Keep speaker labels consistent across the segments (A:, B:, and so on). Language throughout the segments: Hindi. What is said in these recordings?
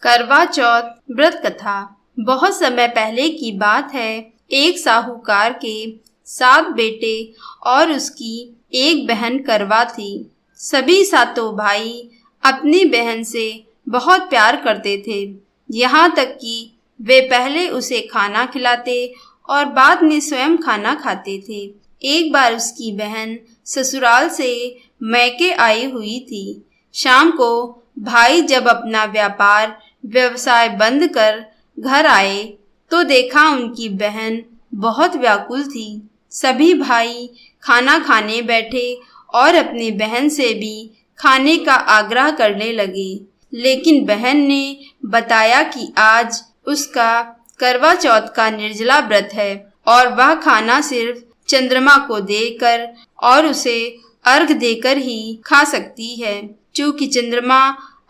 A: करवा चौथ व्रत कथा। बहुत समय पहले की बात है। एक साहूकार के 7 बेटे और उसकी एक बहन करवा थी। सभी सातों भाई अपनी बहन से बहुत प्यार करते थे, यहाँ तक कि वे पहले उसे खाना खिलाते और बाद में स्वयं खाना खाते थे। एक बार उसकी बहन ससुराल से मैके आई हुई थी। शाम को भाई जब अपना व्यवसाय बंद कर घर आए तो देखा उनकी बहन बहुत व्याकुल थी। सभी भाई खाना खाने बैठे और अपनी बहन से भी खाने का आग्रह करने लगे, लेकिन बहन ने बताया कि आज उसका करवा चौथ का निर्जला व्रत है और वह खाना सिर्फ चंद्रमा को देकर और उसे अर्घ देकर ही खा सकती है। चूँकि चंद्रमा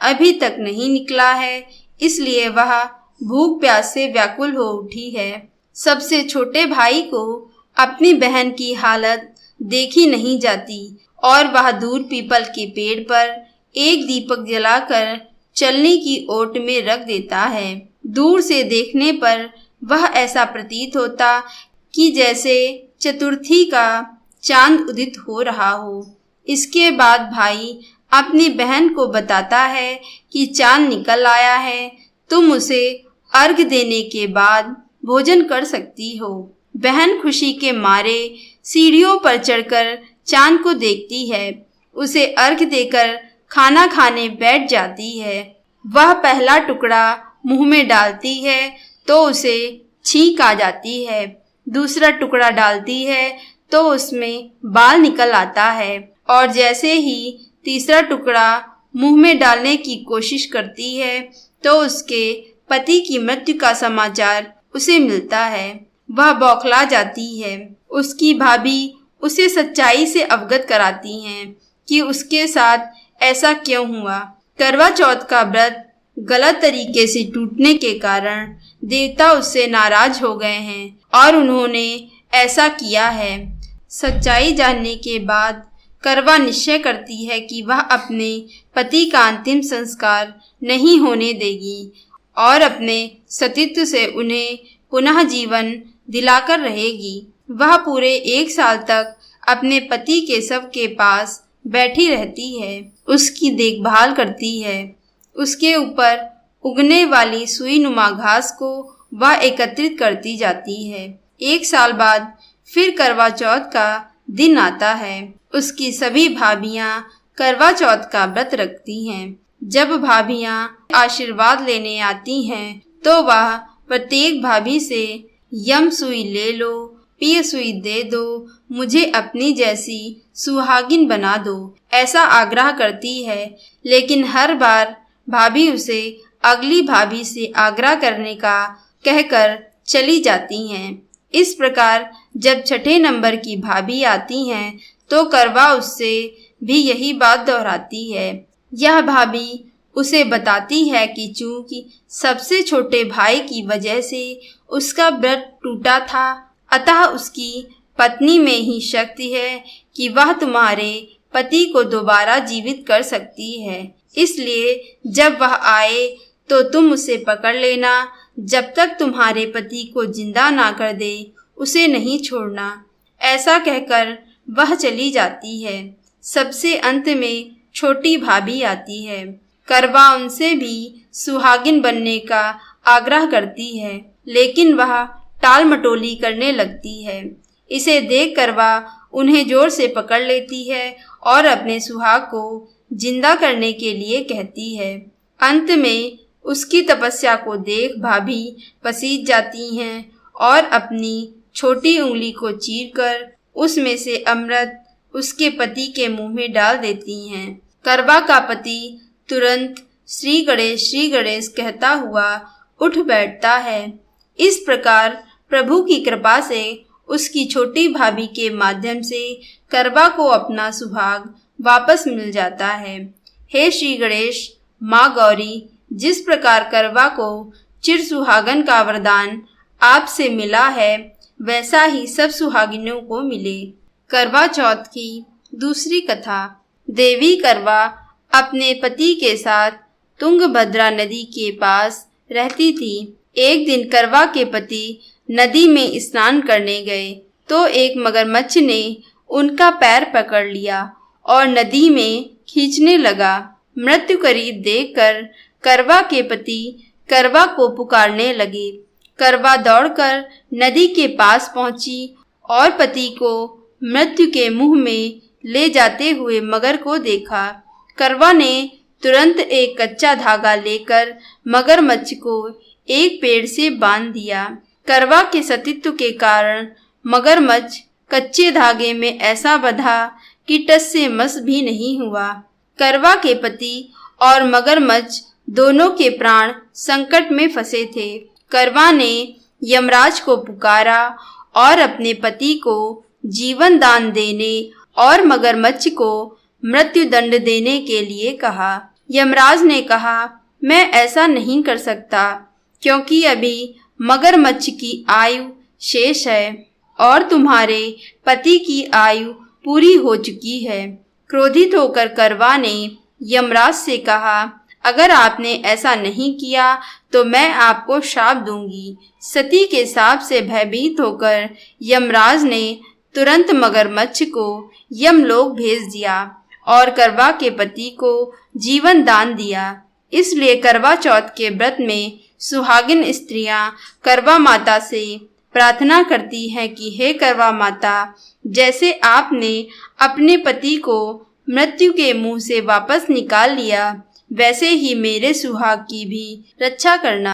A: अभी तक नहीं निकला है, इसलिए वह भूख प्यास से व्याकुल हो उठी है। सबसे छोटे भाई को अपनी बहन की हालत देखी नहीं जाती और वह दूर पीपल के पेड़ पर एक दीपक जलाकर चलने की ओट में रख देता है। दूर से देखने पर वह ऐसा प्रतीत होता कि जैसे चतुर्थी का चांद उदित हो रहा हो। इसके बाद भाई अपनी बहन को बताता है कि चांद निकल आया है, तुम उसे अर्घ देने के बाद भोजन कर सकती हो। बहन खुशी के मारे सीढ़ियों पर चढ़कर चांद को देखती है, उसे अर्घ देकर खाना खाने बैठ जाती है। वह पहला टुकड़ा मुंह में डालती है तो उसे छींक आ जाती है। दूसरा टुकड़ा डालती है तो उसमें बाल निकल आता है और जैसे ही तीसरा टुकड़ा मुंह में डालने की कोशिश करती है तो उसके पति की मृत्यु का समाचार उसे मिलता है। वह बौखला जाती है। उसकी भाभी उसे सच्चाई से अवगत कराती हैं कि उसके साथ ऐसा क्यों हुआ। करवा चौथ का व्रत गलत तरीके से टूटने के कारण देवता उससे नाराज हो गए हैं और उन्होंने ऐसा किया है। सच्चाई जानने के बाद करवा निश्चय करती है कि वह अपने पति का अंतिम संस्कार नहीं होने देगी और अपने सतीत्व से उन्हें पुनः जीवन दिलाकर रहेगी। वह पूरे 1 साल तक अपने पति के शव के पास बैठी रहती है, उसकी देखभाल करती है। उसके ऊपर उगने वाली सुई नुमा घास को वह एकत्रित करती जाती है। 1 साल बाद फिर करवा चौथ का दिन आता है। उसकी सभी भाभियां करवा चौथ का व्रत रखती हैं। जब भाभियां आशीर्वाद लेने आती हैं तो वह प्रत्येक भाभी से यम सुई ले लो, पिय सुई दे दो, मुझे अपनी जैसी सुहागिन बना दो, ऐसा आग्रह करती है। लेकिन हर बार भाभी उसे अगली भाभी से आग्रह करने का कहकर चली जाती हैं। इस प्रकार जब 6ठे नंबर की भाभी आती हैं तो करवा उससे भी यही बात दोहराती है। यह भाभी उसे बताती है कि चूंकि सबसे छोटे भाई की वजह से उसका व्रत टूटा था, अतः उसकी पत्नी में ही शक्ति है कि वह तुम्हारे पति को दोबारा जीवित कर सकती है। इसलिए जब वह आए तो तुम उसे पकड़ लेना। जब तक तुम्हारे पति को जिंदा ना कर दे उसे नहीं छोड़ना। ऐसा कहकर वह चली जाती है। सबसे अंत में छोटी भाभी आती है। करवा उनसे भी सुहागिन बनने का आग्रह करती है, लेकिन वह टाल मटोली करने लगती है। इसे देख करवा उन्हें जोर से पकड़ लेती है और अपने सुहाग को जिंदा करने के लिए कहती है। अंत में उसकी तपस्या को देख भाभी पसीज जाती हैं और अपनी छोटी उंगली को चीरकर उसमें से अमृत उसके पति के मुंह में डाल देती हैं। करवा का पति तुरंत श्री गणेश कहता हुआ उठ बैठता है। इस प्रकार प्रभु की कृपा से उसकी छोटी भाभी के माध्यम से करवा को अपना सुहाग वापस मिल जाता है। हे श्री गणेश, माँ गौरी, जिस प्रकार करवा को चिर सुहागन का वरदान आपसे मिला है, वैसा ही सब सुहागिनों को मिले। करवा चौथ की दूसरी कथा। देवी करवा अपने पति के साथ तुंगभद्रा नदी के पास रहती थी। एक दिन करवा के पति नदी में स्नान करने गए तो एक मगरमच्छ ने उनका पैर पकड़ लिया और नदी में खींचने लगा। मृत्यु करीब देखकर करवा के पति करवा को पुकारने लगे। करवा दौड़कर नदी के पास पहुंची और पति को मृत्यु के मुंह में ले जाते हुए मगर को देखा। करवा ने तुरंत एक कच्चा धागा लेकर मगरमच्छ को एक पेड़ से बांध दिया। करवा के सतीत्व के कारण मगरमच्छ कच्चे धागे में ऐसा बंधा कि टस से मस भी नहीं हुआ। करवा के पति और मगरमच्छ दोनों के प्राण संकट में फंसे थे। करवा ने यमराज को पुकारा और अपने पति को जीवन दान देने और मगरमच्छ को मृत्यु दंड देने के लिए कहा। यमराज ने कहा, मैं ऐसा नहीं कर सकता क्योंकि अभी मगरमच्छ की आयु शेष है और तुम्हारे पति की आयु पूरी हो चुकी है। क्रोधित होकर करवा ने यमराज से कहा, अगर आपने ऐसा नहीं किया तो मैं आपको शाप दूंगी। सती के शाप से भयभीत होकर यमराज ने तुरंत मगरमच्छ को यमलोक भेज दिया और करवा के पति को जीवन दान दिया। इसलिए करवा चौथ के व्रत में सुहागिन स्त्रियां करवा माता से प्रार्थना करती हैं कि हे करवा माता, जैसे आपने अपने पति को मृत्यु के मुंह से वापस निकाल लिया, वैसे ही मेरे सुहाग की भी रक्षा करना।